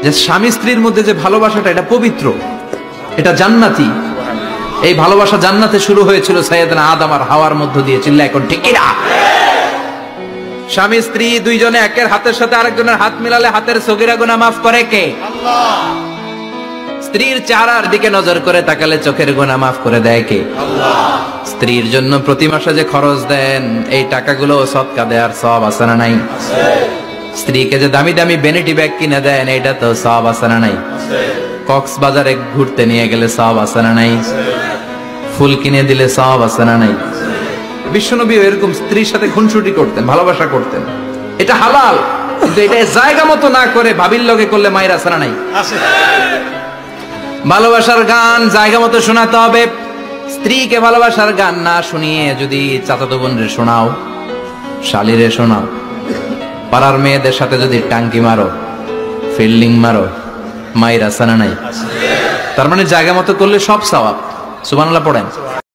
যে স্বামী স্ত্রীর মধ্যে যে ভালোবাসাটা, এটা পবিত্র, এটা জান্নাতি। এই ভালোবাসা জান্নাতে শুরু হয়েছিল সাইয়েদনা আদম আর হাওয়ার মধ্য দিয়ে। চিল্লা এখন ঠিক কিনা? স্বামী স্ত্রী দুইজনে একের হাতের সাথে আরেকজনের হাত মিলালে হাতের সগীরা গুনাহ মাফ করে কে? আল্লাহ। স্ত্রীর চেহারার দিকে নজর করে তাকালে চোখের গুনাহ মাফ করে দেয় কে? আল্লাহ। স্ত্রীর জন্য প্রতি মাসে যে খরচ দেন, এই টাকাগুলো সদকা দেওয়ার সওয়াব আছে না নাই? আছে। স্ত্রীকে যে দামি দামি ভ্যানিটি ব্যাগ কিনে দেন, এটা তো সওয়াব আছে না নাই? আছে। কক্সবাজারে ঘুরতে নিয়ে গেলে সওয়াব আছে না নাই? আছে। ফুল কিনে দিলে সওয়াব আছে না নাই? আছে। বিশ্বনবী এরকম স্ত্রীর সাথে খুনসুটি করতেন, ভালোবাসা করতেন। এটা হালাল, কিন্তু এটা জায়গা মতো না করে ভাবির লগে করলে মায়ের আছে না নাই? আছে। ভালোবাসার গান জায়গা মতো শোনাতে হবে। স্ত্রীকে ভালোবাসার গান না শুনিয়ে যদি চাচাতো বোনরে শোনাও, শালীরে শোনাও, পাড়ার মেয়েদের সাথে যদি টাঙ্কি মারো, ফিল্ডিং মারো, মায়ের আছে না নাই? তার মানে জায়গা মতো করলে সব সওয়াব। সুবহানাল্লাহ পড়েন।